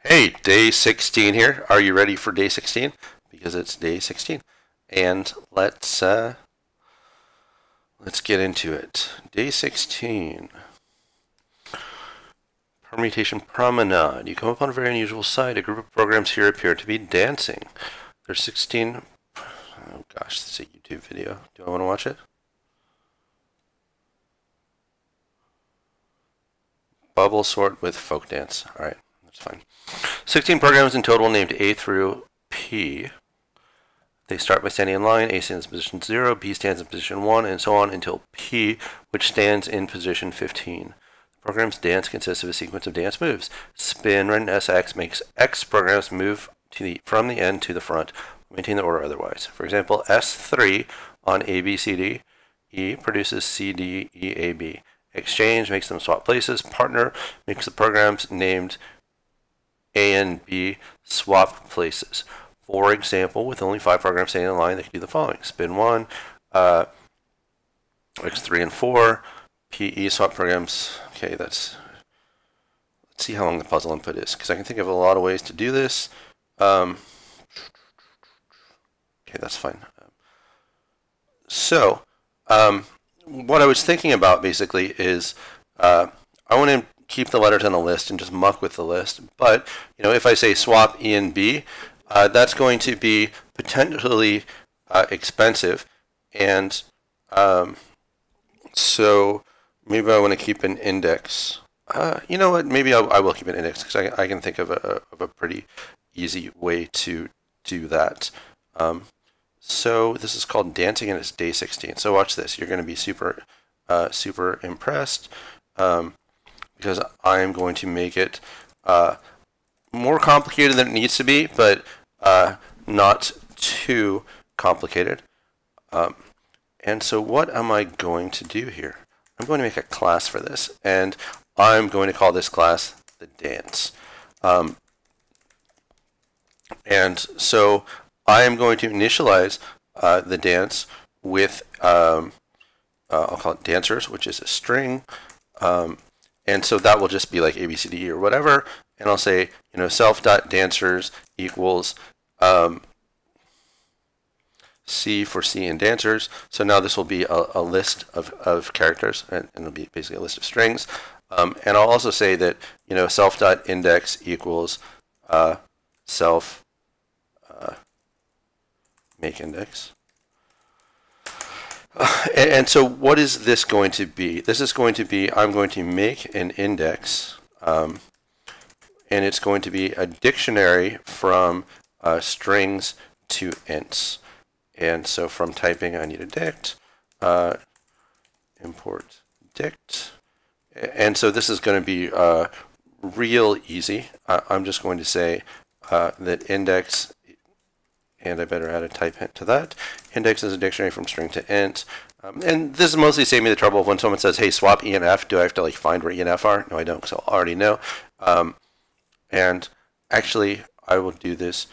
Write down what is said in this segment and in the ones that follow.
Hey, day 16 here. Are you ready for day 16? Because it's day 16. And let's get into it. Day 16. Permutation promenade. You come upon a very unusual sight. A group of programs here appear to be dancing. There's 16. Oh gosh, this is a YouTube video. Do I want to watch it? Bubble sort with folk dance. Alright, that's fine. 16 programs in total named A through P. They start by standing in line. A stands in position 0, B stands in position 1, and so on until P, which stands in position 15. The program's dance consists of a sequence of dance moves. Spin run SX makes X programs move from the end to the front. Maintain the order otherwise. For example, S3 on ABCD E produces CDEAB. Exchange makes them swap places. Partner makes the programs named A and B swap places. For example, with only 5 programs standing in line, they can do the following. Spin 1, X3 and 4, PE swap programs. Okay, let's see how long the puzzle input is, because I can think of a lot of ways to do this. Okay, that's fine. So, what I was thinking about basically is I want to keep the letters on a list and just muck with the list. But if I say swap E and B, that's going to be potentially expensive, and so maybe I want to keep an index. You know what? Maybe I will keep an index because I can think of a pretty easy way to do that. So this is called dancing, and it's day 16. So watch this. You're going to be super impressed because I am going to make it more complicated than it needs to be, but not too complicated. And so what am I going to do here? I'm going to make a class for this, and I'm going to call this class the dance. And so I am going to initialize the dance with, I'll call it dancers, which is a string. And so that will just be like ABCD or whatever. And I'll say, self.dancers equals C for C in dancers. So now this will be a list of characters, and it'll be basically a list of strings. And I'll also say that, self.index equals self make index. And so what is this going to be? This is going to be, I'm going to make an index, and it's going to be a dictionary from strings to ints. And so from typing, I need a dict, import dict. And so this is going to be real easy. I'm just going to say that index, and I better add a type hint to that. Index is a dictionary from string to int. And this is mostly saving me the trouble of when someone says, hey, swap E and F, do I have to find where E and F are? No, I don't, because I'll already know. And actually, I will do this.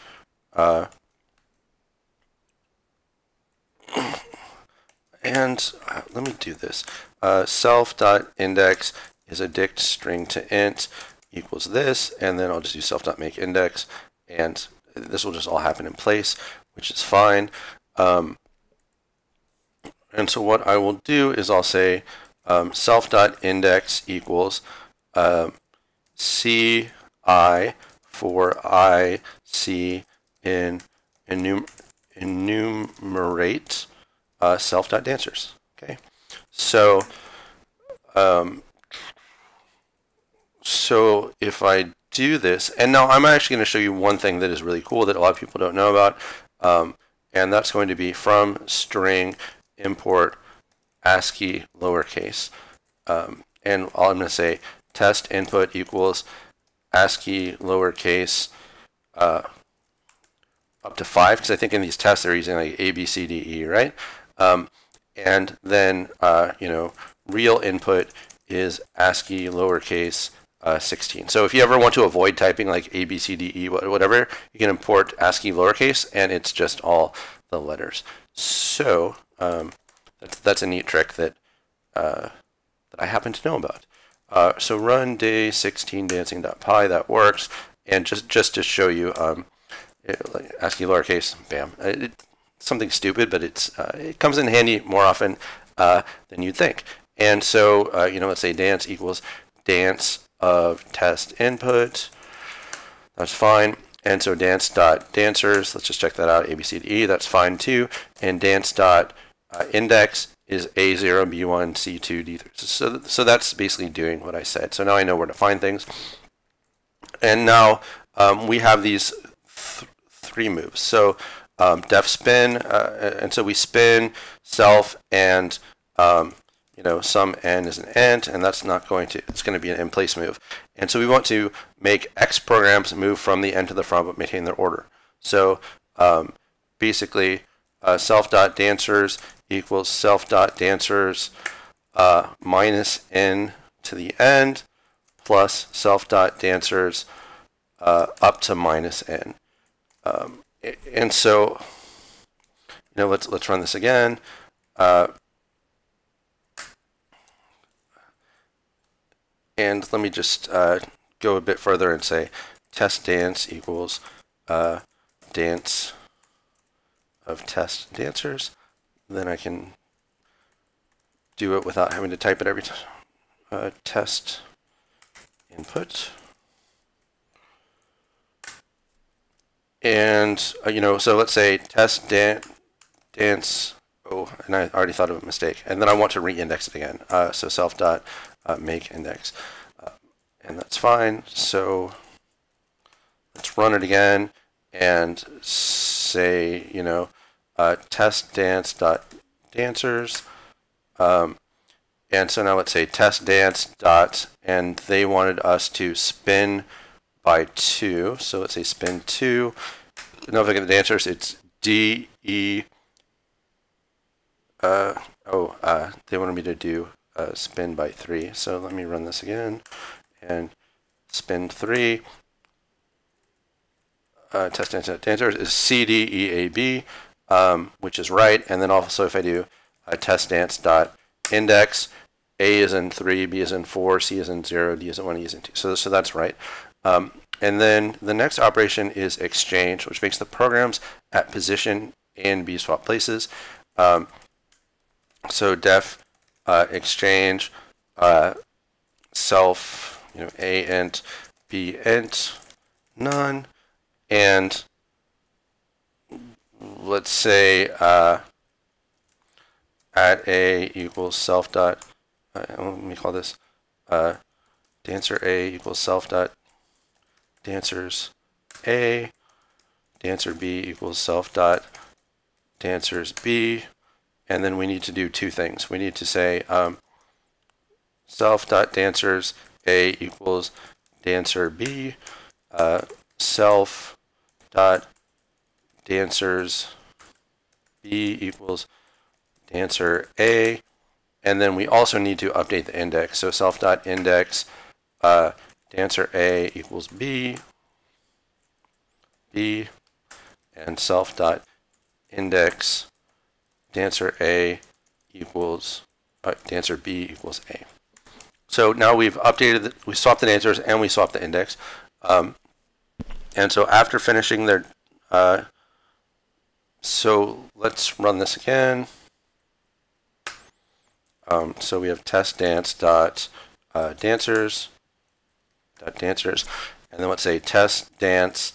And let me do this. Self.index is a dict string to int equals this, and then I'll just do self.makeIndex, and this will just all happen in place, which is fine. And so what I will do is I'll say self.index equals ci for I C in enumerate self.dancers. Okay, so so if I do this, and now I'm actually going to show you one thing that is really cool that a lot of people don't know about, and that's going to be from string import ASCII lowercase, and I'm going to say test input equals ASCII lowercase up to 5, because I think in these tests they're using like A, B, C, D, E, right? And then real input is ASCII lowercase 16. So if you ever want to avoid typing like A, B, C, D, E, whatever, you can import ASCII lowercase, and it's just all the letters. So that's a neat trick that I happen to know about. So run day 16 dancing.py, that works. And just to show you, like ASCII lowercase, bam. Something stupid, but it comes in handy more often than you'd think. And so, let's say dance equals dance of test input. That's fine. And so dance.dancers, let's just check that out, A, B, C, D, E, that's fine too. And dance.index is A0, B1, C2, D3. So that's basically doing what I said. So now I know where to find things. And now we have these three moves. So def spin, and so we spin self and some n is an int, and that's not going to, it's going to be an in place move. And so we want to make X programs move from the end to the front but maintain their order. So basically self.dancers equals self.dancers minus n to the end plus self.dancers up to minus n. And so let's run this again. And let me just go a bit further and say test dance equals dance of test dancers. Then I can do it without having to type it every time. Test input. And, so let's say test dance. Oh, and I already thought of a mistake. And then I want to re-index it again. So self.make index. And that's fine. So let's run it again and say, test dance.dancers. And so now let's say test dance dot, and they wanted us to spin by 2. So let's say spin 2. Now if I get the dancers, it's D, E. They wanted me to do spin by 3. So let me run this again and spin 3. Test dancers is C, D, E, A, B, which is right. And then also if I do test dance dot index, A is in 3, B is in 4, C is in 0, D is in 1, E is in 2. So that's right. And then the next operation is exchange, which makes the programs at position A and B swap places. So def exchange self, A int, B int, none, and let's say at A equals self dot. Let me call this dancer A equals self dot dancers A, dancer B equals self dot dancers B, and then we need to do two things. We need to say self dot dancers A equals dancer B, self dot dancers B equals dancer A, and then we also need to update the index. So self dot index dancer A equals B, and self dot index dancer A equals dancer B equals A. So now we've updated, we swapped the dancers and we swapped the index. And so after finishing their, so let's run this again. So we have test dance dot dancers, and then let's say test dance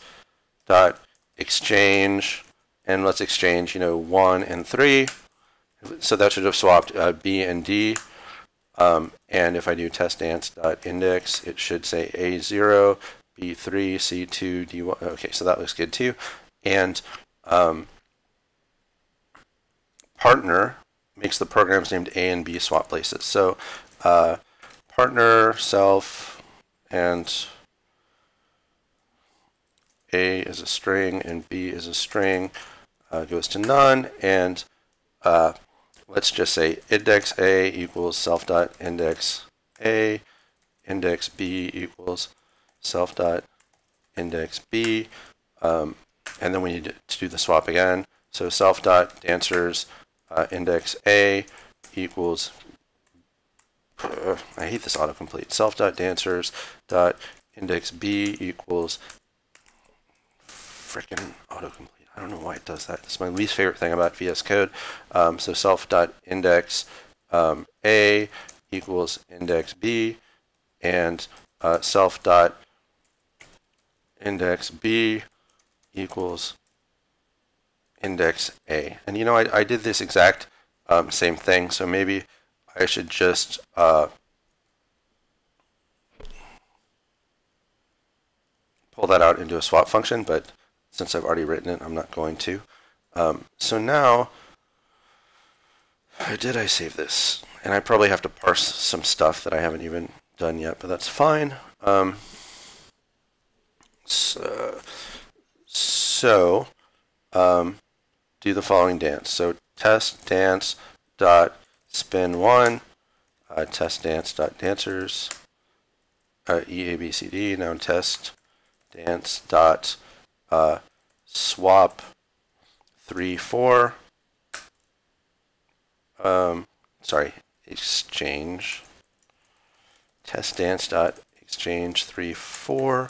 dot exchange, and let's exchange 1 and 3. So that should have swapped B and D. And if I do test dance dot index, it should say A0, B3, C2, D1. Okay, so that looks good too. And partner makes the programs named A and B swap places. So partner self and A is a string and B is a string goes to none, and let's just say index A equals self dot index A, index B equals self dot index B, and then we need to do the swap again. So self dot dancers index A equals, I hate this autocomplete, self dot dancers dot index B equals frickin' autocomplete. I don't know why it does that. It's my least favorite thing about VS Code. So self.index A equals index B, and self.index B equals index A. And you know, I did this exact same thing, so maybe I should just pull that out into a swap function, but since I've already written it, I'm not going to. So now, did I save this? And I probably have to parse some stuff that I haven't even done yet, but that's fine. Do the following dance. So test dance dot spin one, test dance dot dancers, EABCD, now test dance dot swap 3 4, sorry, exchange, test dance dot exchange 3 4,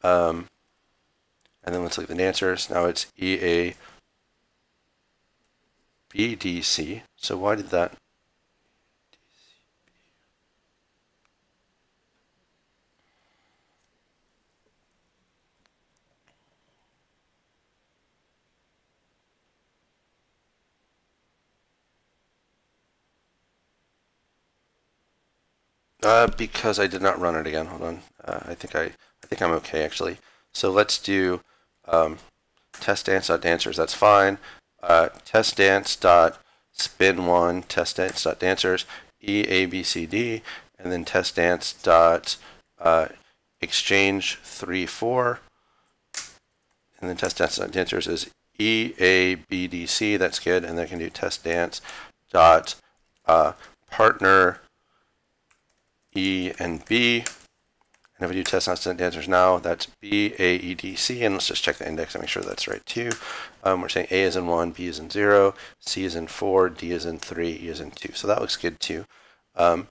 and then let's look at the dancers. Now it's EABDC. So why did that? Because I did not run it again. Hold on. I think I'm okay actually. So let's do test dance dot dancers. That's fine. Test dance dot spin one, test dance dot dancers, EABCD, and then test dance dot exchange 3 4, and then test dance dot dancers is EABDC. That's good. And then I can do test dance dot partner E and B. And if I do test dance dot dancers now, that's BAEDC, and let's just check the index and make sure that's right too. We're saying A is in 1, B is in 0, C is in 4, D is in 3, E is in 2. So that looks good too. And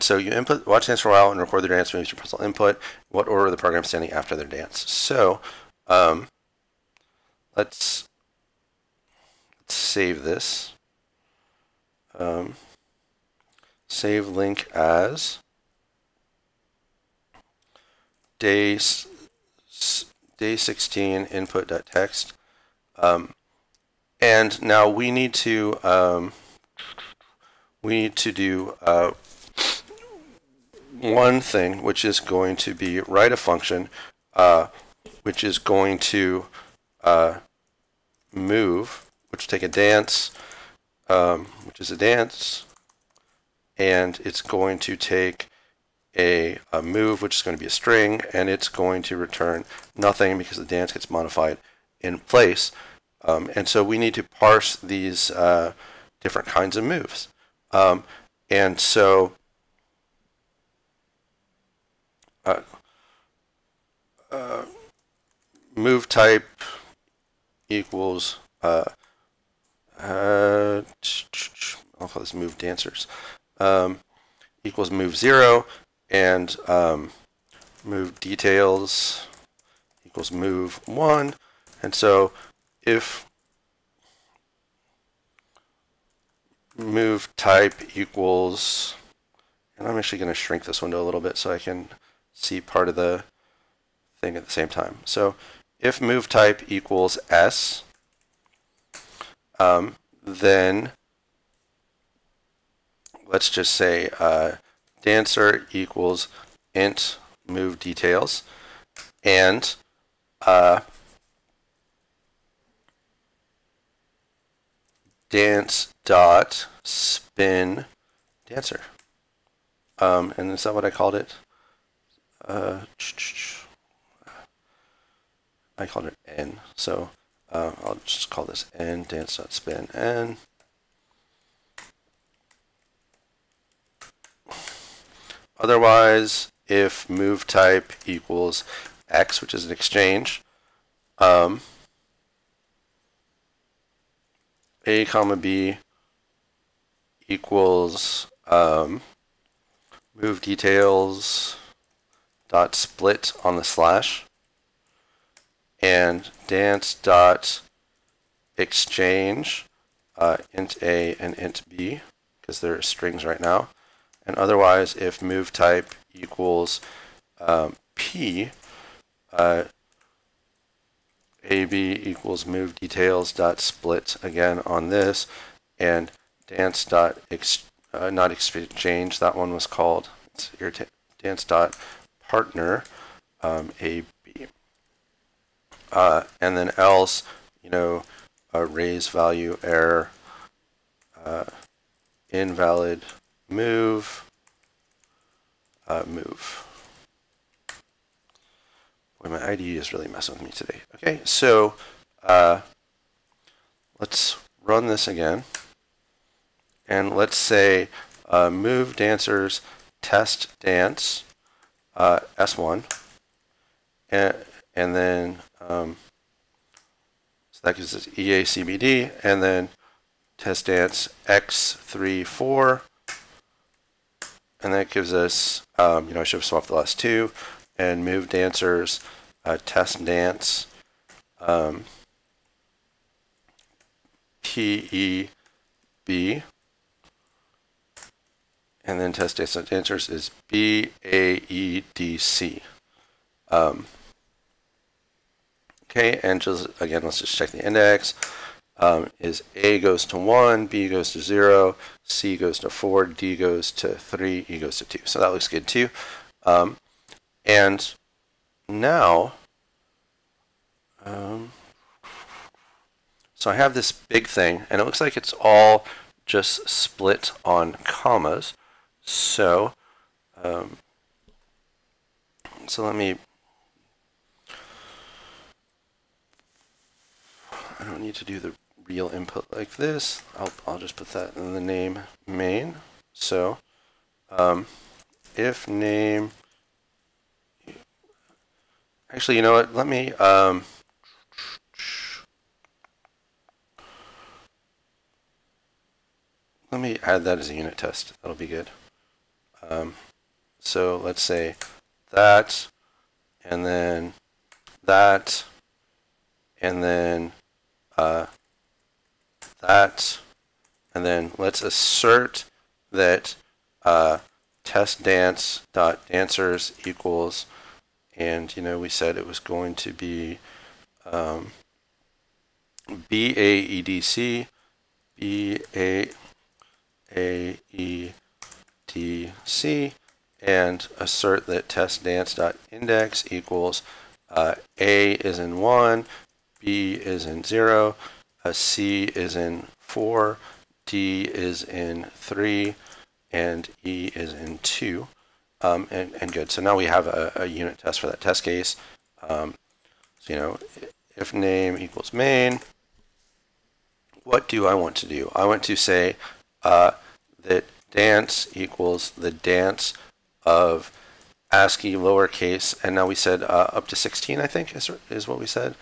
so you watch dance for a while and record the dance moves your personal input. What order the program standing after their dance? So let's save this. Save link as day 16 input.txt. And now we need to do one thing, which is going to be write a function which is going to move, which take a dance, which is a dance, and it's going to take a move, which is going to be a string, and it's going to return nothing because the dance gets modified in place. And so we need to parse these different kinds of moves. And so move type equals I'll call this move dancers, equals move 0, and move details equals move 1. And so if move type equals, and I'm actually going to shrink this window a little bit so I can see part of the thing at the same time. So if move type equals S, then let's just say dancer equals int move details, and dance dot spin dancer. And is that what I called it? I called it n. So I'll just call this n, dance dot spin n. Otherwise, if move type equals x, which is an exchange, a comma b equals move details dot split on the slash, and dance dot exchange int a and int b, because they're strings right now. And otherwise, if move type equals p, ab equals move details dot split again on this, and dance dot not exchange, that one was called, it's dance dot partner ab, and then else, raise value error invalid move move. Boy, my IDE is really messing with me today. Okay, so let's run this again, and let's say move dancers test dance S1, and then so that gives us EACBD, and then test dance X34, and that gives us, I should have swapped the last two, and move dancers test dance PEB, and then test dance dancers is BAEDC. Okay, and just again, let's just check the index. Is A goes to 1, B goes to 0, C goes to 4, D goes to 3, E goes to 2. So that looks good too. And now, so I have this big thing, and it looks like it's all just split on commas. So, let me, I don't need to do the real input like this. I'll just put that in the name main. So, if name, actually, you know what? Let me add that as a unit test. That'll be good. So let's say that, and then that, and then that, and then let's assert that test dance dot dancers equals, and we said it was going to be BAEDC, BAEDC, and assert that test dance dot index equals A is in 1, B is in 0, C is in 4, D is in 3, and E is in 2. And good. So now we have a unit test for that test case. So, if name equals main, what do I want to do? I want to say that dance equals the dance of ASCII lowercase, and now we said up to 16, I think, is what we said.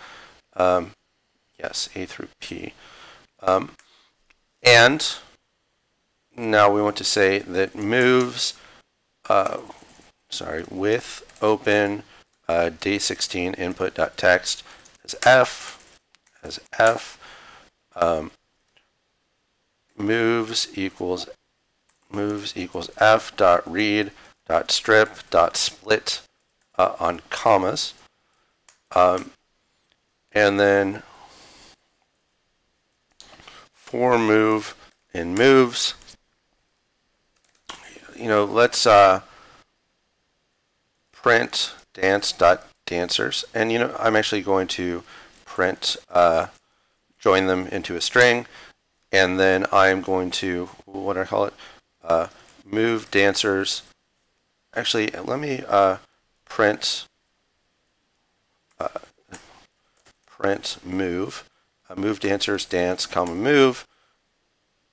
Yes, A through P. And now we want to say that moves, with open day 16 input.text as F, moves equals F dot read dot strip dot split on commas, and then for move in moves, let's print dance dot dancers, and I'm actually going to print join them into a string, and then I'm going to, what do I call it, move dancers. Actually, let me print move, move dancers dance comma move,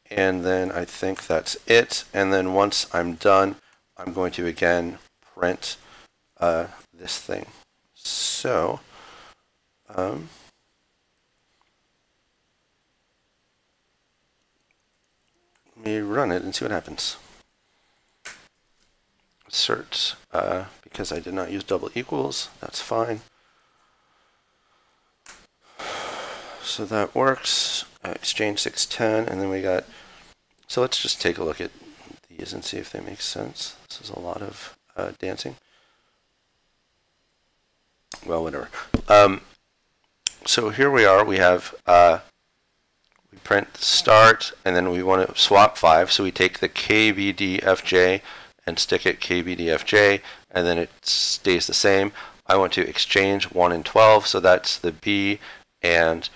and then I think that's it. And then once I'm done, I'm going to again print this thing. So let me run it and see what happens. Assert, because I did not use double equals, that's fine. So that works. Exchange 610, and then we got, so let's just take a look at these and see if they make sense. This is a lot of dancing. Well, whatever. So here we are. We have, we print start, and then we want to swap 5. So we take the KBDFJ and stick it KBDFJ, and then it stays the same. I want to exchange 1 and 12, so that's the B and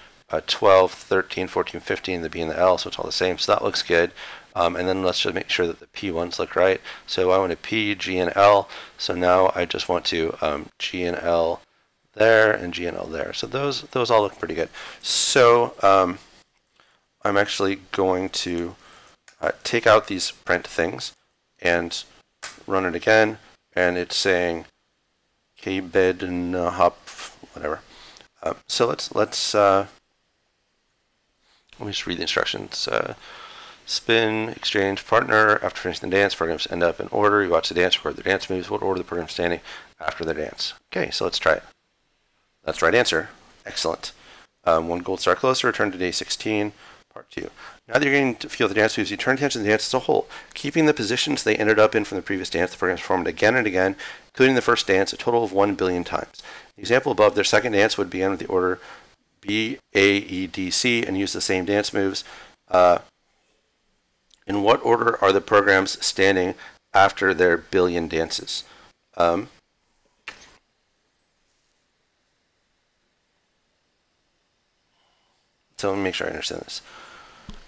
12, 13, 14, 15, the B and the L, so it's all the same. So that looks good. And then let's just make sure that the P1s look right. So I want to P, G, and L. So now I just want to G and L there and G and L there. So those all look pretty good. So I'm actually going to take out these print things and run it again, and it's saying kbed and hop, whatever. So let me just read the instructions. Spin, exchange, partner. After finishing the dance, programs end up in order. You watch the dance, record the dance moves. What order the program standing after the dance? Okay, so let's try it. That's the right answer. Excellent. 1 gold star closer. Return to day 16, part 2. Now that you're getting to feel the dance moves, you turn attention to the dance as a whole. Keeping the positions they ended up in from the previous dance, the program is performed again and again, including the first dance, a total of 1 billion times. The example above, their second dance would begin with the order B, A, E, D, C, and use the same dance moves. In what order are the programs standing after their billion dances? So let me make sure I understand this.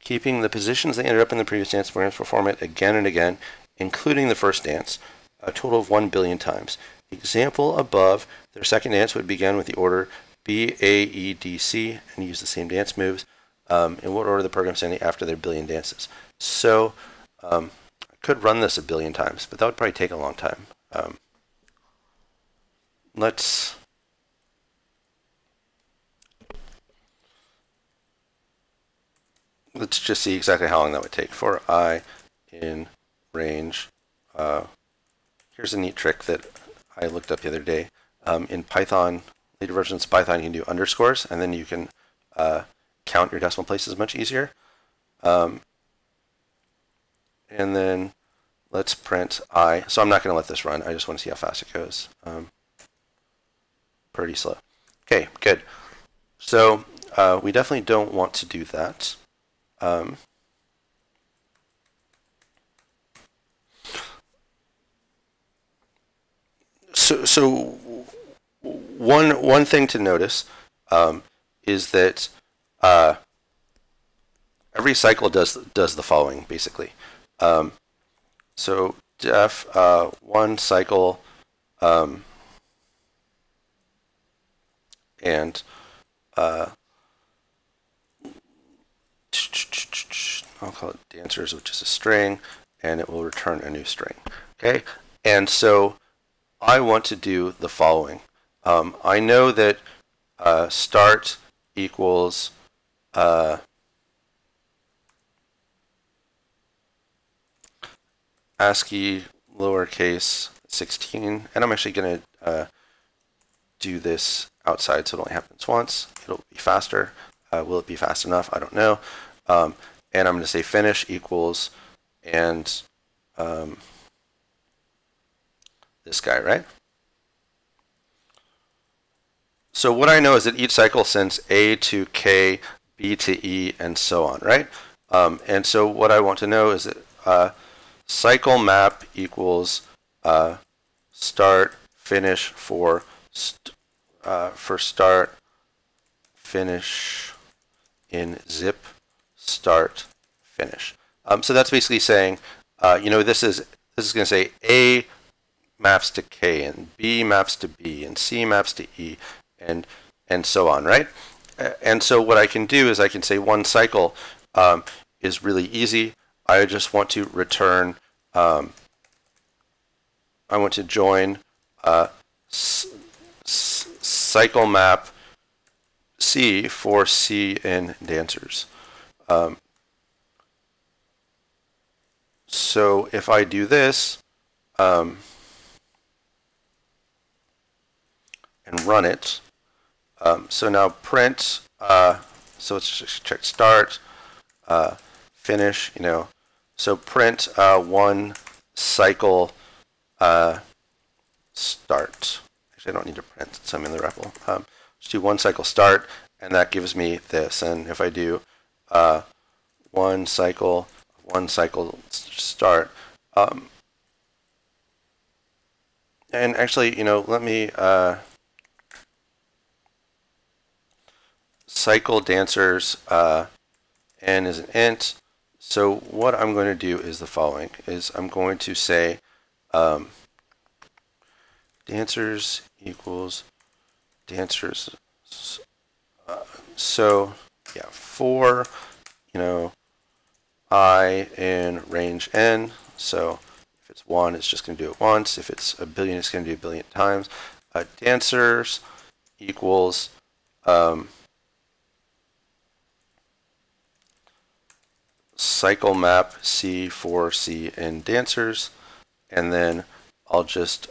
Keeping the positions they ended up in the previous dance, programs perform it again and again, including the first dance, a total of 1 billion times. The example above, their second dance would begin with the order B, A, E, D, C, and use the same dance moves. In what order the program standing after their billion dances? So I could run this a billion times, but that would probably take a long time. Let's just see exactly how long that would take. For I in range, here's a neat trick that I looked up the other day. In Python, later versions of Python, you can do underscores, and then you can count your decimal places much easier. And then let's print I. So I'm not going to let this run. I just want to see how fast it goes. Pretty slow. Okay, good. So we definitely don't want to do that. So one thing to notice is that every cycle does the following basically. So def one cycle and I'll call it dancers, which is a string, and it will return a new string. Okay, and so I want to do the following. I know that start equals ASCII lowercase 16, and I'm actually going to do this outside so it only happens once. It'll be faster. Will it be fast enough? I don't know. And I'm going to say finish equals and this guy, right? So what I know is that each cycle sends A to K, B to E, and so on, right? And so what I want to know is that cycle map equals start finish for start finish in zip start finish. So that's basically saying, you know, this is going to say A maps to K, and B maps to B, and C maps to E, and so on, right? And so what I can do is I can say one cycle is really easy. I just want to return, I want to join cycle map C for C in dancers. So if I do this and run it, so now print So let's just check start, finish, so print one cycle start. Actually, I don't need to print since I'm in the REPL. Just do one cycle start, and that gives me this. And if I do one cycle start, and actually, let me cycle dancers n is an int. So what I'm going to do is the following: is I'm going to say dancers equals dancers. So yeah, for I in range n. So if it's 1, it's just going to do it once. If it's a billion, it's going to do a billion times. Dancers equals cycle map C for C in dancers, and then I'll just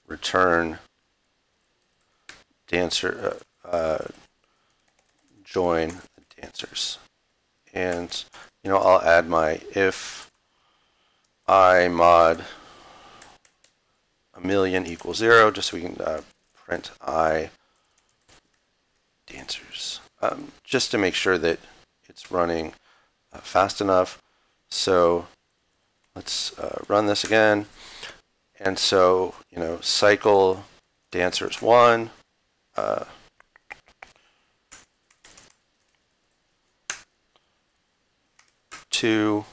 return dancer join dancers, and I'll add my if I mod a million equals 0, just so we can print I dancers, just to make sure that it's running fast enough. So let's run this again. And so, cycle dancers 1, two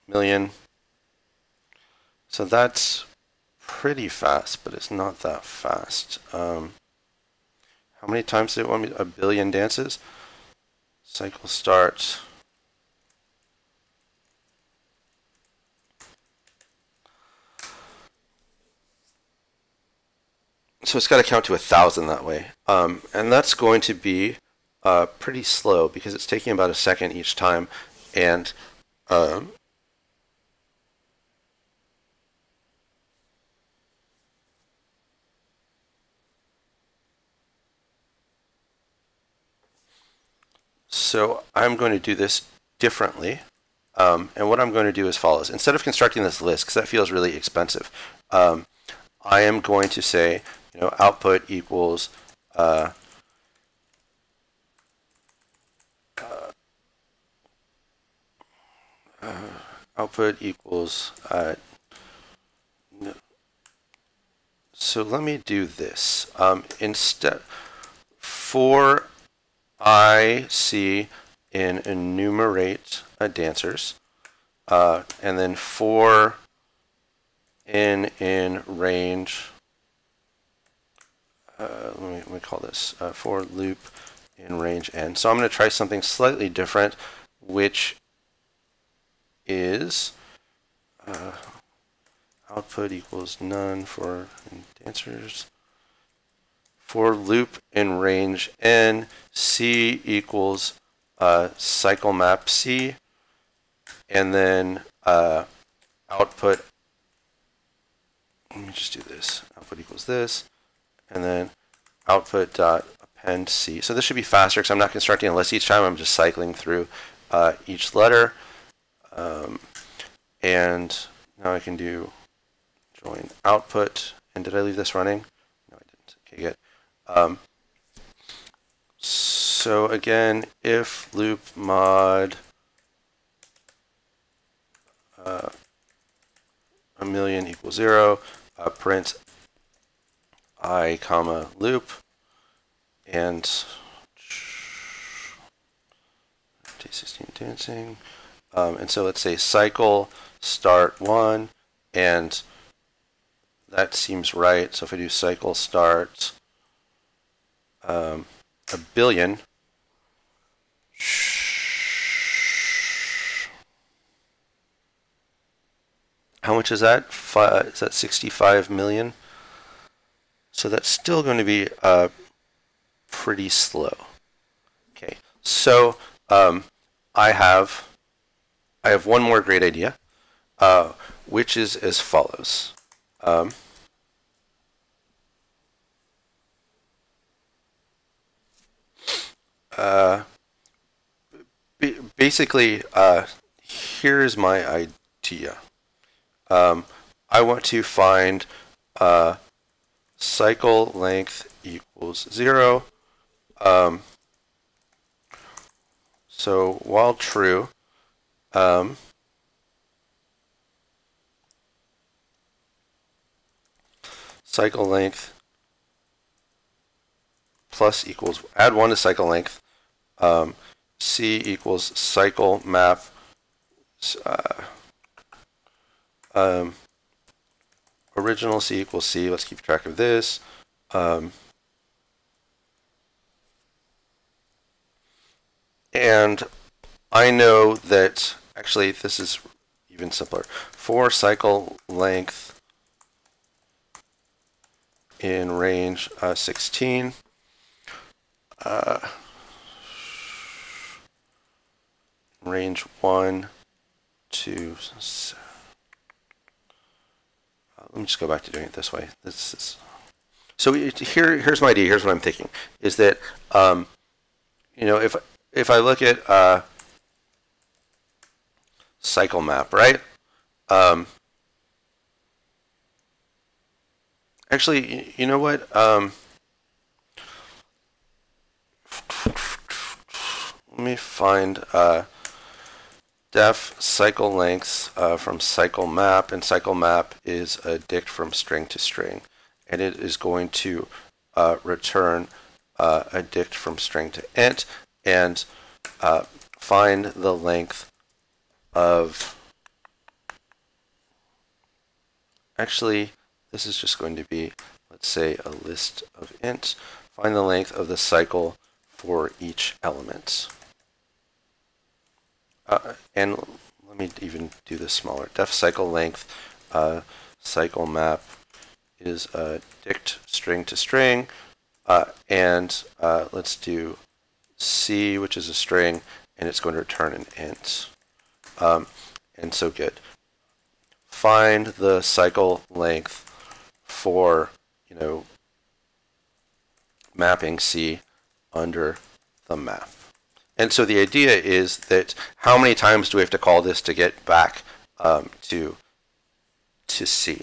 million. So that's pretty fast, but it's not that fast. How many times did it want me? A billion dances? Cycle starts. So it's got to count to 1,000 that way. And that's going to be pretty slow because it's taking about a second each time. And so I'm going to do this differently. And what I'm going to do is follows. Instead of constructing this list, because that feels really expensive, I am going to say, output equals output equals so let me do this. Instead, for I see in enumerate dancers, and then for in range, let me call this for loop in range n. So I'm going to try something slightly different, which is output equals none for dancers. For loop in range n, C equals cycle map C, and then output, let me just do this, output equals this, and then output dot append C. So this should be faster because I'm not constructing a list each time, I'm just cycling through each letter. And now I can do join output. And did I leave this running? No, I didn't. Okay, good. So again, if loop mod a million equals 0, print I comma loop, and T16 dancing. And so let's say cycle start 1, and that seems right. So if I do cycle start a billion, how much is that? Is that 65 million? So that's still going to be pretty slow. Okay, so I have one more great idea, which is as follows. basically, here's my idea. I want to find cycle length equals 0. So while true, cycle length plus equals, add 1 to cycle length, C equals cycle map, original C equals C. Let's keep track of this. And I know that, actually, this is even simpler. For cycle length in range 16, range 1 to, let me just go back to doing it this way. This is, so here's my idea. Here's what I'm thinking, is that, you know, if I look at cycle map, right? Actually, you know what? Let me find def cycle lengths from cycle map, and cycle map is a dict from string to string, and it is going to return a dict from string to int, and find the length of, actually, this is just going to be, let's say, a list of ints. Find the length of the cycle for each element. And let me even do this smaller. Def cycle length, cycle map is a dict string to string, and let's do C, which is a string, and it's going to return an int. And so good. Find the cycle length for, you know, mapping C under the map. And so the idea is that how many times do we have to call this to get back to C?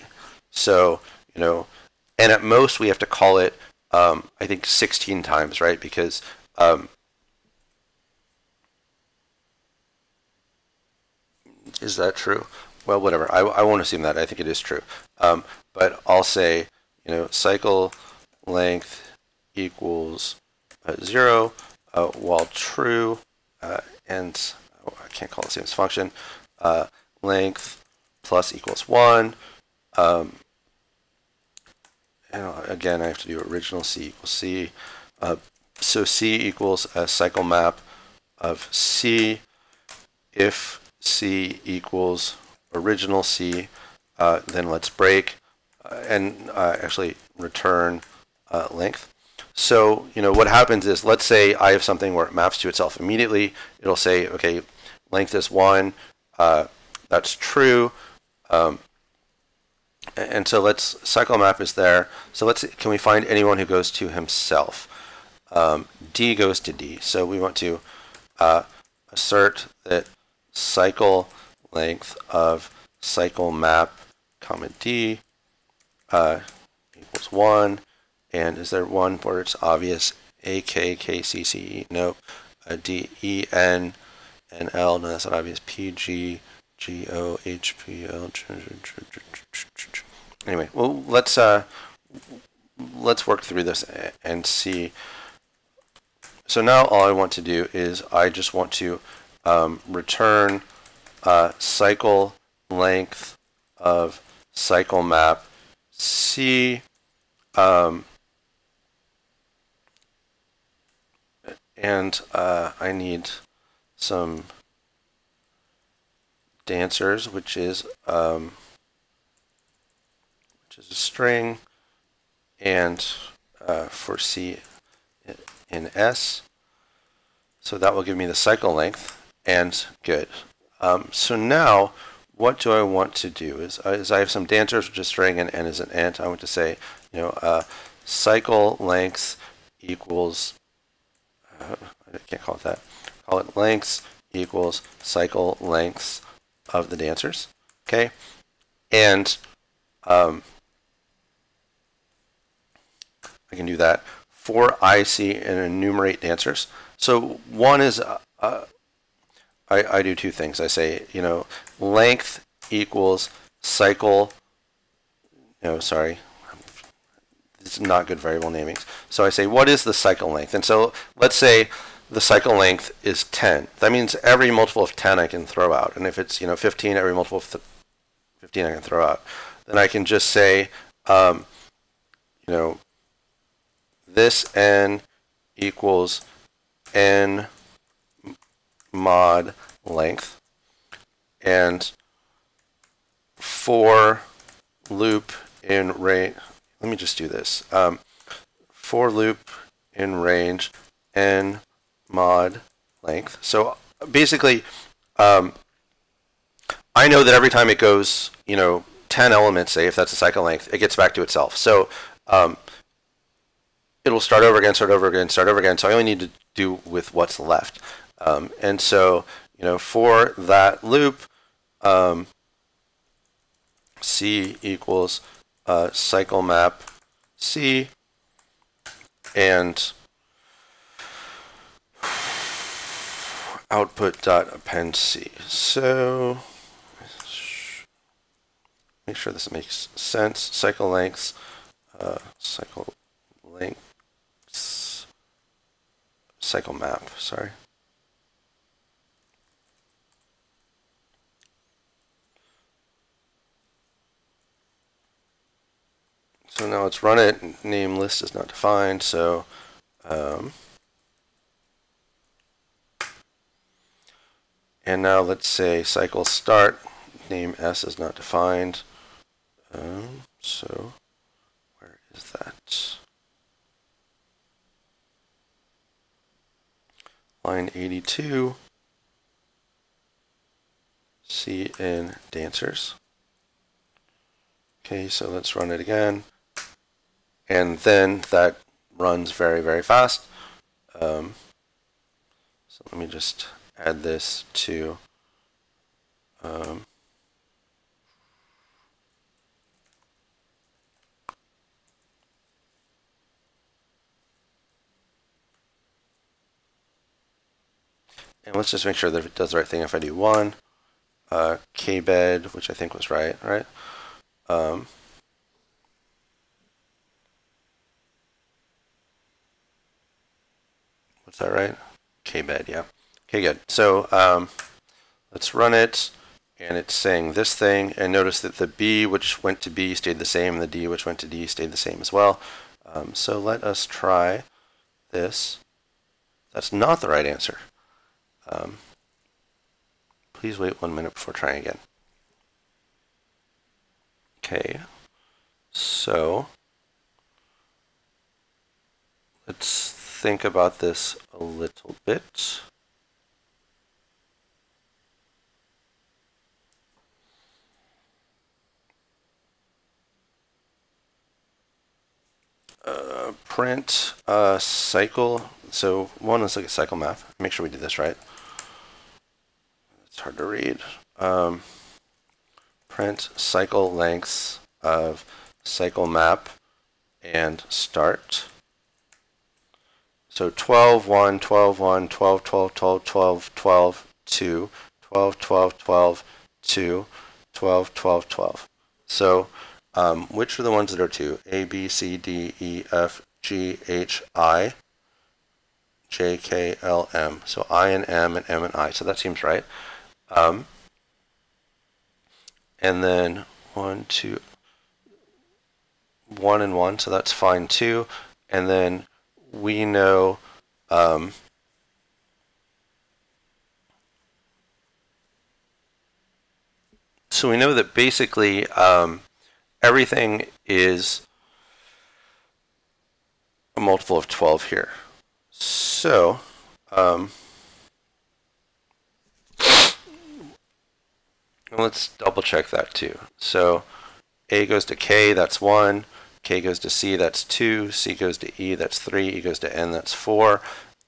So, you know, and at most we have to call it, I think 16 times, right? Because is that true? Well, whatever. I won't assume that. I think it is true. But I'll say, you know, cycle length equals 0 while true, and I can't call the same as function. Length plus equals 1. And again, I have to do original C equals C. So C equals a cycle map of C. If C equals original C, then let's break and actually return length. So, you know, what happens is, let's say I have something where it maps to itself immediately. It'll say, okay, length is 1. That's true. And so cycle map is there. So can we find anyone who goes to himself? D goes to D. So we want to assert that cycle length of cycle map comma D equals 1. And is there one where it's obvious? A, K, K, C, C, E, no. D, E, N, N, L, no, that's not obvious. P, G, G, O, H, P, L. Anyway, well, let's work through this and see. So now all I want to do is I just want to return cycle length of cycle map C, and I need some dancers, which is a string, and for C in S. So that will give me the cycle length, and good. So now what do I want to do is I have some dancers, which is string, and N is an int. I want to say, you know, cycle length equals, I can't call it that. Call it lengths equals cycle lengths of the dancers. Okay, and I can do that for IC and enumerate dancers. So one is I do two things. I say, length equals cycle. No, sorry. It's not good variable namings. So I say, what is the cycle length? And so let's say the cycle length is 10. That means every multiple of 10 I can throw out. And if it's 15, every multiple of 15 I can throw out. Then I can just say, this n equals n mod length, and for loop in range, let me just do this. For loop in range n mod length. So basically, I know that every time it goes, 10 elements, say if that's a cycle length, it gets back to itself. So it'll start over again, start over again, start over again. So I only need to do with what's left. And so, for that loop, C equals cycle map C, and output dot append C. So make sure this makes sense. Cycle lengths, cycle map, sorry. So now let's run it. Name list is not defined, so and now let's say cycle start. Name S is not defined. So where is that? Line 82. C in dancers. Okay, so let's run it again. And then that runs very, very fast. So let me just add this to and let's just make sure that it does the right thing. If I do 1, kbed, which I think was right? What's that right? Kbed, yeah. Okay, good. So let's run it, and it's saying this thing, and notice that the B which went to B stayed the same, and the D which went to D stayed the same as well. So let us try this. That's not the right answer. Please wait 1 minute before trying again. Okay, so let's think about this a little bit. Print cycle. So one is like a cycle map. Make sure we do this right. It's hard to read. Print cycle lengths of cycle map and start. So 12, 1, 12, 1, 12, 12, 12, 12, 12, 2, 12, 12, 12, 2, 12, 12, 12. So which are the ones that are 2? A, B, C, D, E, F, G, H, I, J, K, L, M. So I and M and I. So that seems right. And then 1, 2, 1 and 1. So that's fine too. And then we know so we know that basically everything is a multiple of 12 here. So let's double check that too. So A goes to K, that's 1. K goes to C, that's 2. C goes to E, that's 3. E goes to N, that's 4.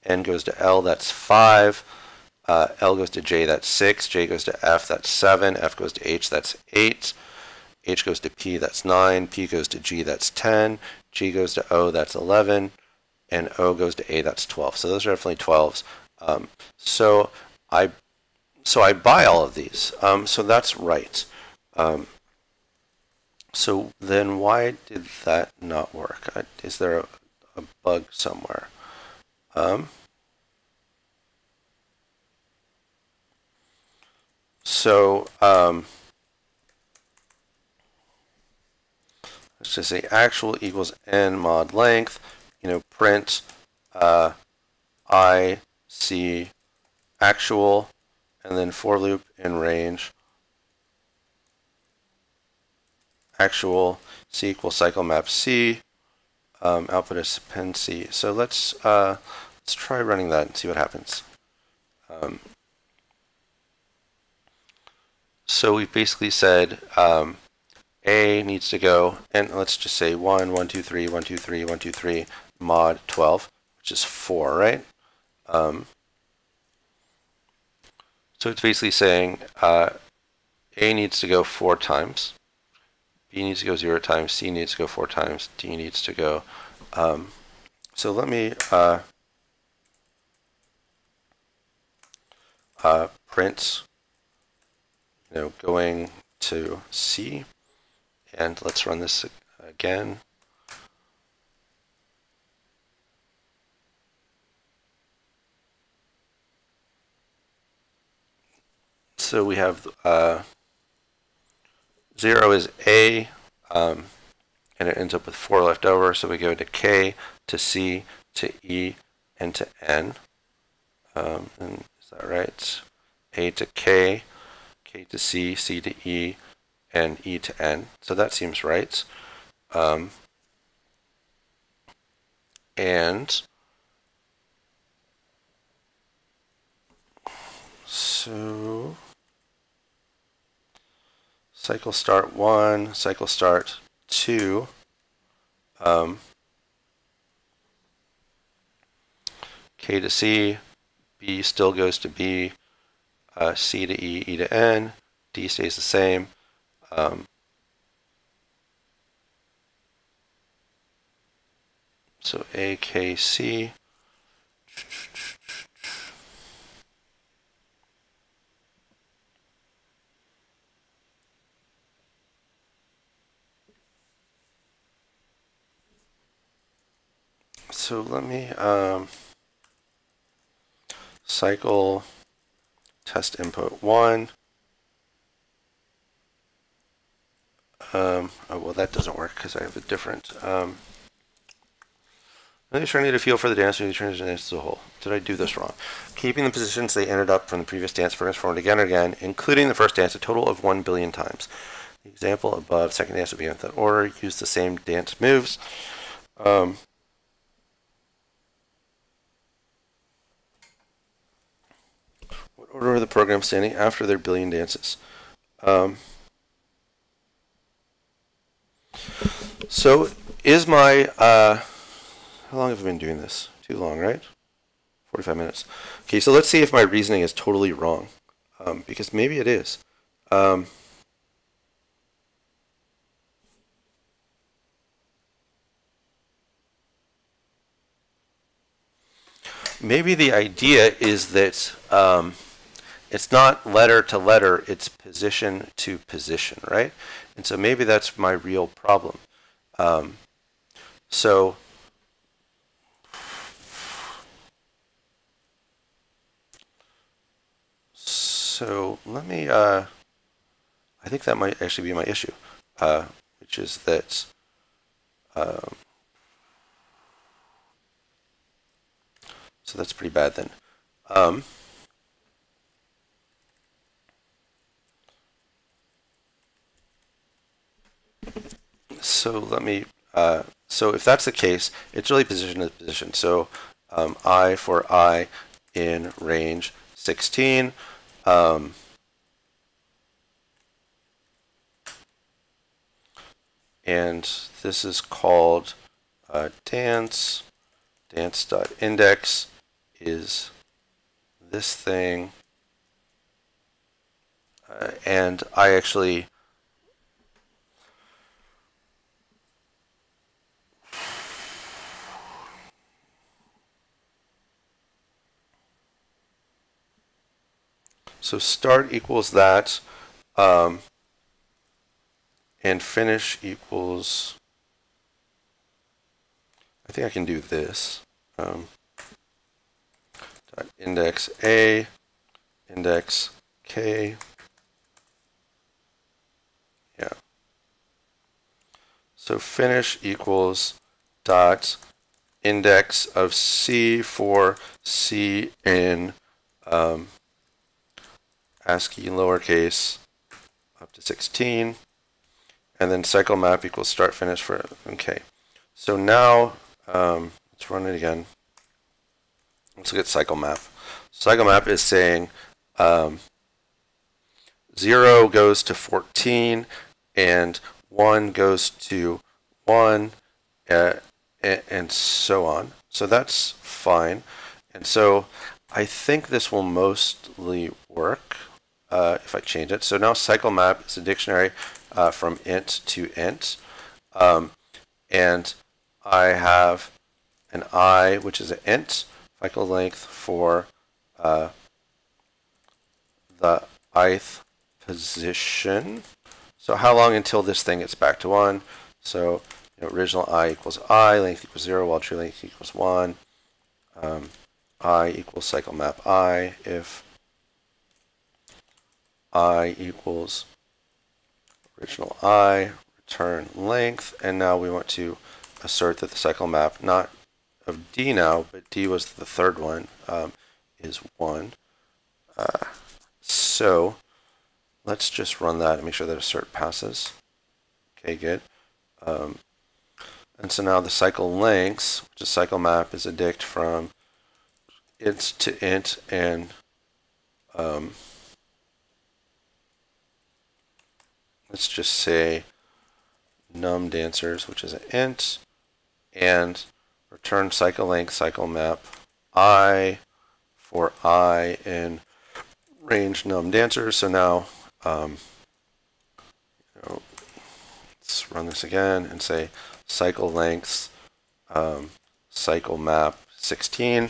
N goes to L, that's 5. L goes to J, that's 6. J goes to F, that's 7. F goes to H, that's 8. H goes to P, that's 9. P goes to G, that's 10. G goes to O, that's 11. And O goes to A, that's 12. So those are definitely 12s. So I buy all of these. So that's right. So then why did that not work? Is there a bug somewhere? Let's just say actual equals n mod length, print I C actual, and then for loop in range actual C equals cycle map C, output is append C. So let's try running that and see what happens. So we've basically said A needs to go, and let's just say 1, 1, 2, 3, 1, 2, 3, 1, 2, 3, mod 12, which is 4, right? So it's basically saying A needs to go 4 times, B needs to go 0 times, C needs to go 4 times, D needs to go. So let me print, going to C, and let's run this again. So we have 0 is A, and it ends up with 4 left over. So we go to K, to C, to E, and to N. And is that right? A to K, K to C, C to E, and E to N. So that seems right. And so cycle start 1, cycle start 2. K to C, B still goes to B, C to E, E to N, D stays the same. So A, K, C. So let me cycle test input 1. Oh, well, that doesn't work because I have a different. I'm trying to get a feel for the dance and transition dance as a whole. Did I do this wrong? Keeping the positions they ended up from the previous dance transformed again and again, including the first dance a total of 1 billion times. The example above, second dance would be in that order. Use the same dance moves. What order are the programs standing after their billion dances? So is my, how long have I been doing this? Too long, right? 45 minutes. Okay, so let's see if my reasoning is totally wrong, because maybe it is. Maybe the idea is that it's not letter to letter, it's position to position, right? And so maybe that's my real problem. So let me, I think that might actually be my issue, which is that so that's pretty bad then. So let me, so if that's the case, it's really position to position. So I for I in range 16. And this is called dance.index is this thing, and I actually so start equals that, and finish equals, I think I can do this, dot index A, index K, yeah. So finish equals dot index of C for C in ASCII lowercase up to 16, and then cycle map equals start finish for, okay. So now, let's run it again. Let's look at cycle map. Cycle map is saying 0 goes to 14 and 1 goes to 1 and so on. So that's fine. And so I think this will mostly work if I change it. So now cycle map is a dictionary from int to int. And I have an I, which is an int, cycle length for the ith position. So how long until this thing gets back to 1? So original I equals I, length equals 0, while true length equals 1. I equals cycle map I if I equals original I, return length, and now we want to assert that the cycle map, not of D now, but D was the third one, is 1. So let's just run that and make sure that assert passes. Okay, good. And so now the cycle lengths, which is cycle map, is a dict from int to int, and let's just say num dancers, which is an int, and return cycle length cycle map I for I in range num dancers. So now let's run this again and say cycle lengths cycle map 16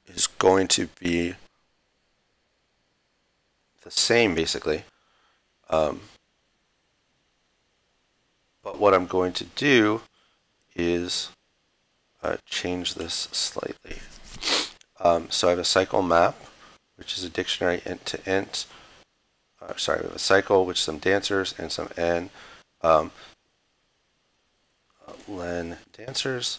is going to be the same basically. But what I'm going to do is change this slightly. So I have a cycle map, which is a dictionary int to int. Sorry, we have a cycle, which is some dancers, and some n len dancers.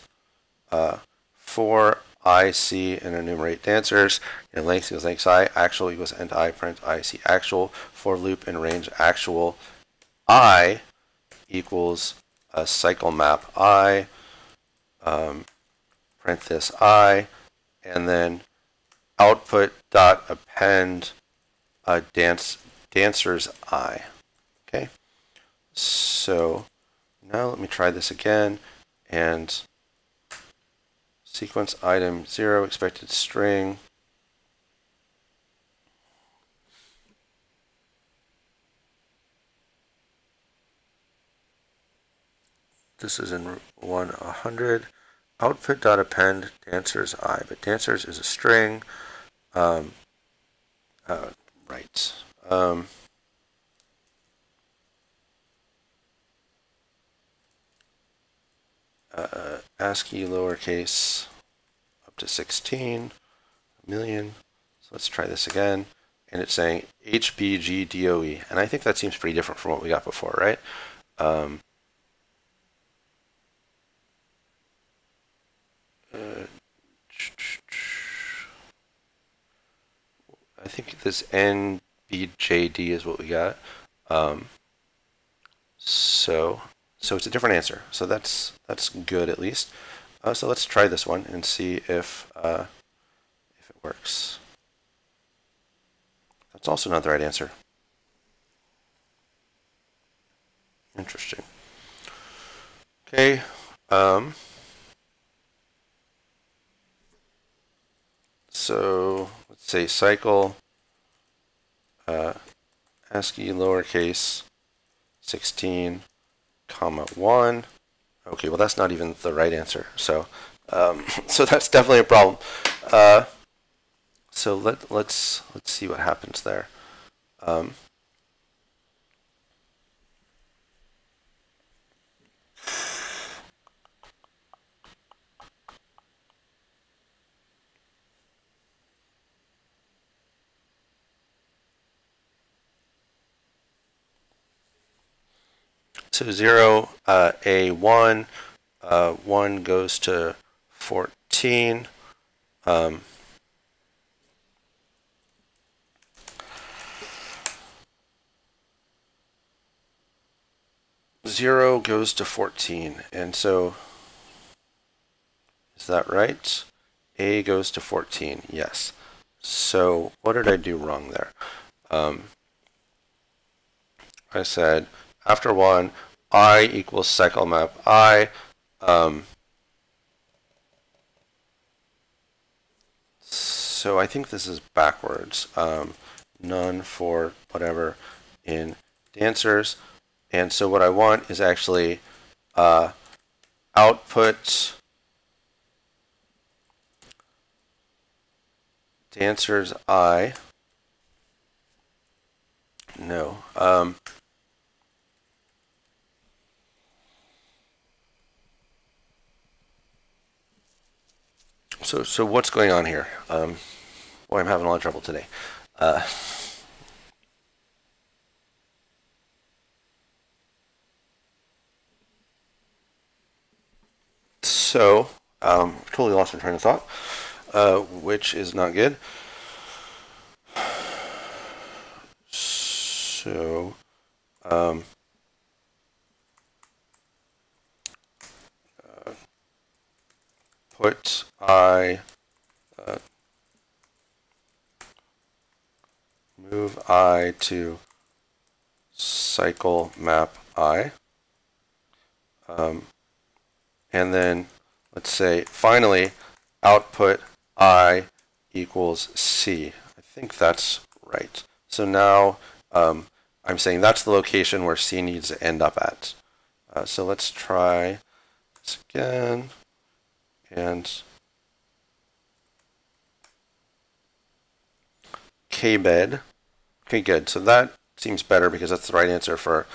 For IC and enumerate dancers, and length equals length I, actual equals end I, print IC actual, for loop and range actual, I equals a cycle map I, print this I, and then output dot append dancers I. Okay, so now let me try this again, and sequence item 0 expected string. This is in 100. Output dot append dancers I, but dancers is a string. Right. ASCII lowercase up to 16 million. So let's try this again. And it's saying HBGDOE. And I think that seems pretty different from what we got before, right? I think this NBJD is what we got. So it's a different answer. So that's good at least. So let's try this one and see if it works. That's also not the right answer. Interesting. Okay. So let's say cycle ASCII lowercase 16 comma 1. Okay, well that's not even the right answer. So so that's definitely a problem. So let's see what happens there. So 0, A1, 1 goes to 14. 0 goes to 14, and so is that right? A goes to 14, yes. So what did I do wrong there? I said after 1, I equals cycle map I. So I think this is backwards. None for whatever in dancers. And so what I want is actually output dancers I. No. So what's going on here? Boy, I'm having a lot of trouble today. So totally lost my train of thought, which is not good. So put I move I to cycle map I. And then let's say finally output I equals C. I think that's right. So now I'm saying that's the location where C needs to end up at. So let's try this again. And kbed. Okay, good. So that seems better because that's the right answer for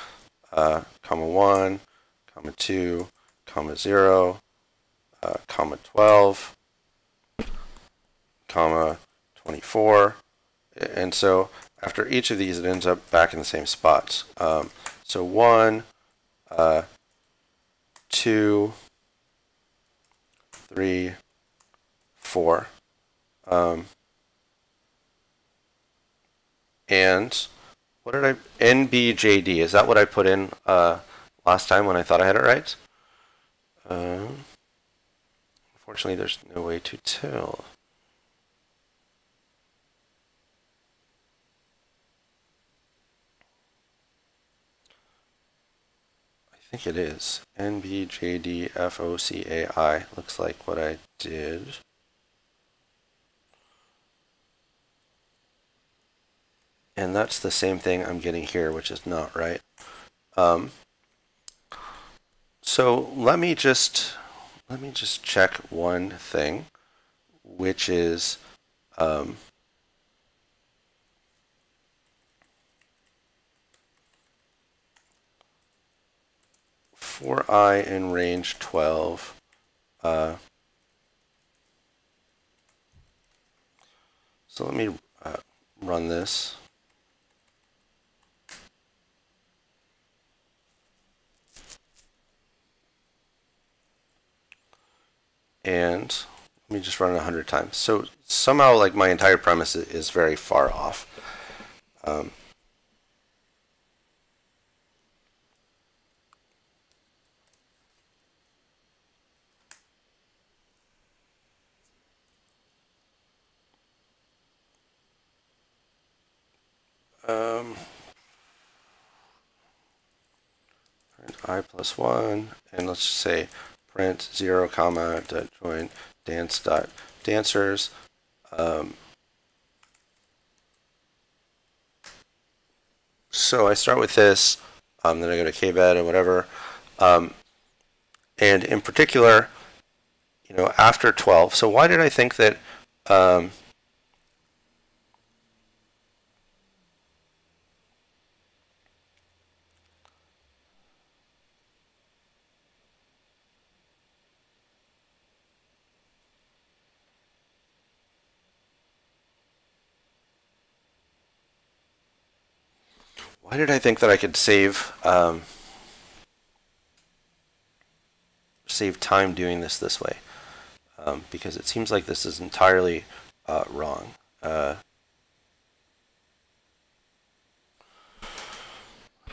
comma 1, comma 2, comma 0, comma 12, comma 24. And so after each of these, it ends up back in the same spots. So 1, 2, 3, 4. And what did I, NBJD, is that what I put in last time when I thought I had it right? Unfortunately, there's no way to tell. I think it is. NBJDFOCAI looks like what I did. And that's the same thing I'm getting here, which is not right. So let me just check one thing, which is for I in range 12. So let me run this. And let me just run it 100 times. So somehow, like, my entire premise is very far off. I plus 1, and let's just say print 0 comma dot join dance dot dancers. So I start with this, then I go to kbed and whatever. And in particular, after 12. So why did I think that I could save time doing this way? Because it seems like this is entirely wrong. Let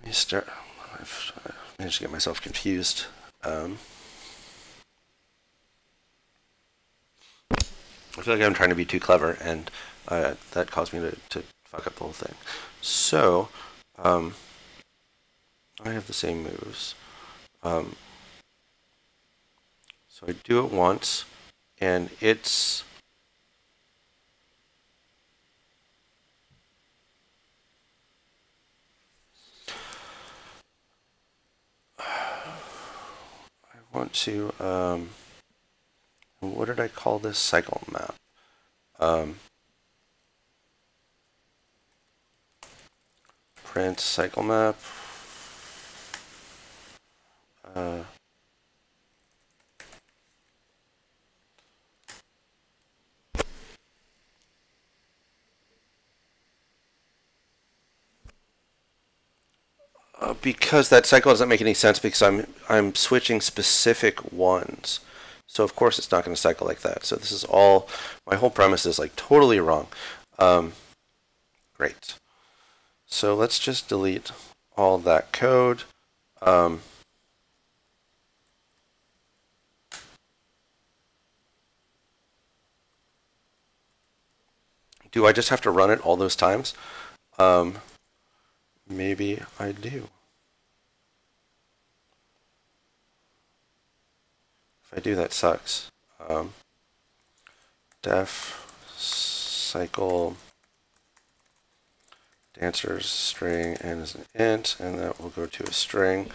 me start. I've managed to get myself confused. I feel like I'm trying to be too clever, and that caused me to fuck up the whole thing. So, I have the same moves. So I do it once, and it's I want to what did I call this? Cycle map. Print cycle map. Because that cycle doesn't make any sense because I'm switching specific ones. So of course it's not going to cycle like that. So this is all, my whole premise is like totally wrong. Great. So let's just delete all that code. Do I just have to run it all those times? Maybe I do. If I do, that sucks. Def cycle dancers string and is an int, and that will go to a string.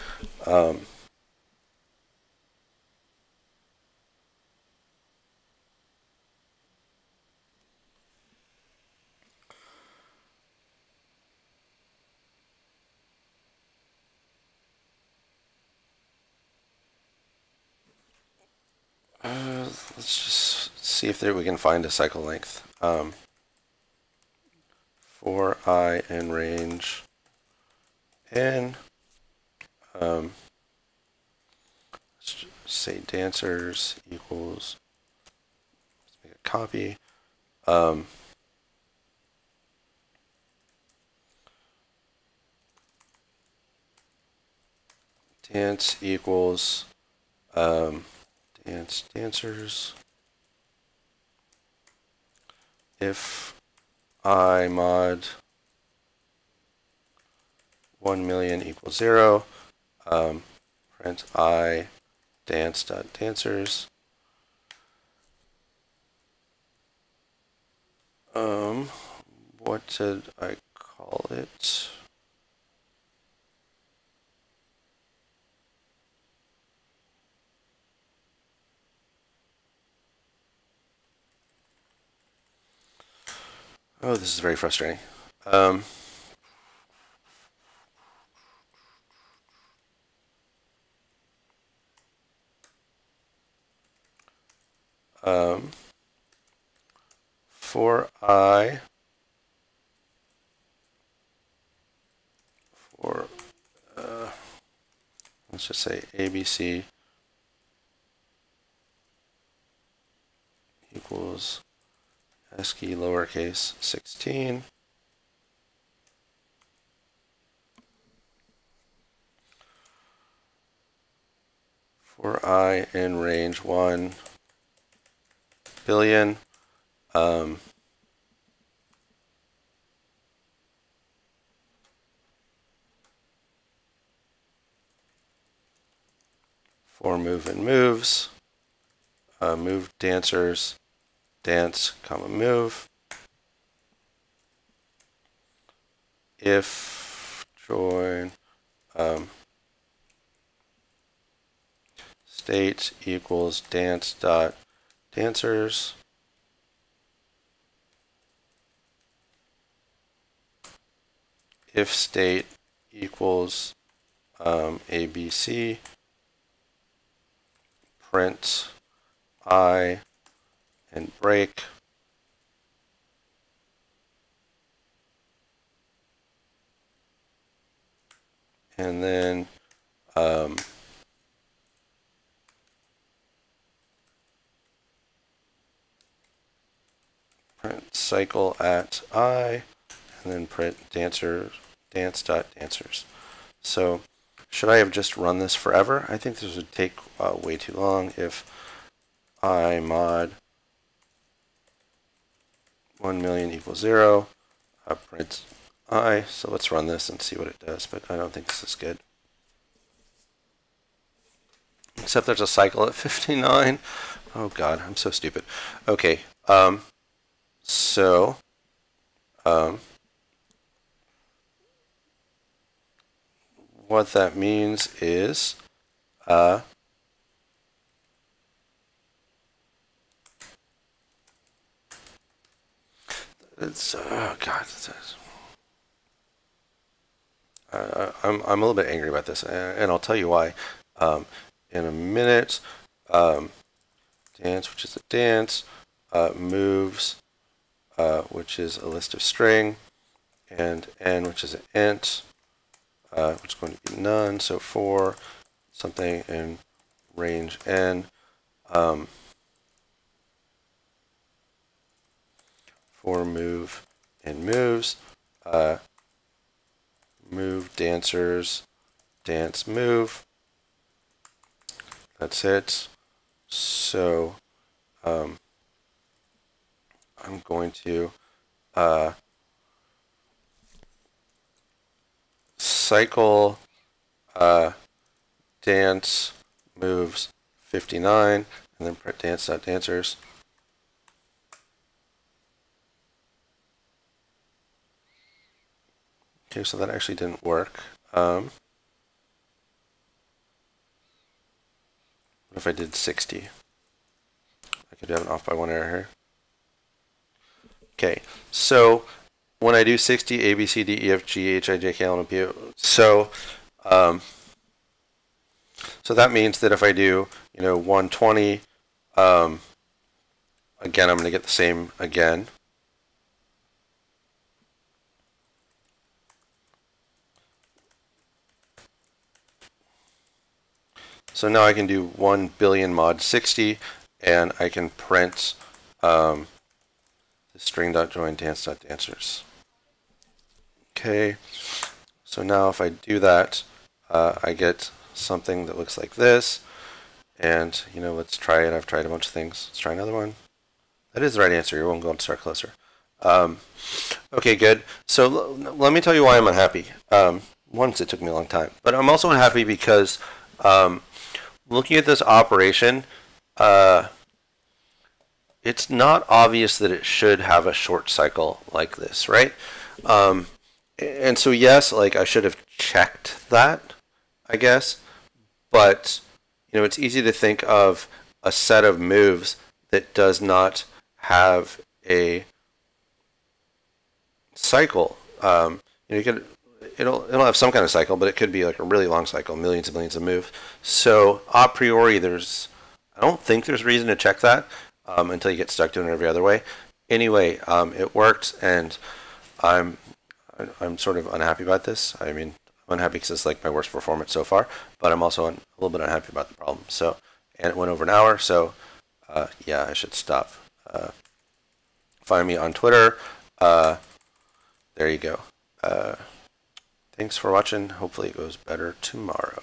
Let's just see if we can find a cycle length. For I in range n, let's just say dancers equals, let's make a copy. Dance equals dancers if I mod 1,000,000 equals 0, print I dance.dancers. What did I call it? Oh, this is very frustrating. For I, let's just say ABC equals ASCII lowercase 16. For I in range 1 billion, for move and moves, move dancers dance, comma move. If join state equals dance dot dancers. If state equals ABC, print I and break. And then print cycle at I, and then print dance.dancers. So should I have just run this forever? I think this would take way too long. If I mod 1,000,000 equals 0, print I. So let's run this and see what it does, but I don't think this is good. Except there's a cycle at 59. Oh god, I'm so stupid. Okay, what that means is it's oh god, I'm a little bit angry about this, and I'll tell you why in a minute. Dance, which is a dance, moves, which is a list of string, and n, which is an int, which is going to be none. So for something in range n, for move and moves, move dancers, dance move. That's it. So I'm going to cycle dance moves 59 and then print dance.dancers. Okay, so that actually didn't work. What if I did 60? I could have an off by 1 error here. Okay, so when I do 60, A, B, C, D, E, F, G, H, I, J, K, L, M, P, O. So that means that if I do, 120, again, I'm going to get the same again. So now I can do 1 billion mod 60, and I can print the string.join dance.dancers. Okay, so now if I do that, I get something that looks like this. And, let's try it. I've tried a bunch of things. Let's try another one. That is the right answer. You won't go and start closer. Okay, good. So let me tell you why I'm unhappy. Once it took me a long time. But I'm also unhappy because looking at this operation, it's not obvious that it should have a short cycle like this, right? And so yes, like I should have checked that, I guess. But it's easy to think of a set of moves that does not have a cycle. It'll have some kind of cycle, but it could be like a really long cycle, millions and millions of moves. So a priori, I don't think there's reason to check that until you get stuck doing it every other way. Anyway, it worked, and I'm sort of unhappy about this. I mean, I'm unhappy because it's like my worst performance so far, but I'm also a little bit unhappy about the problem. So, and it went over an hour, so yeah, I should stop. Find me on Twitter. There you go. Thanks for watching. Hopefully it goes better tomorrow.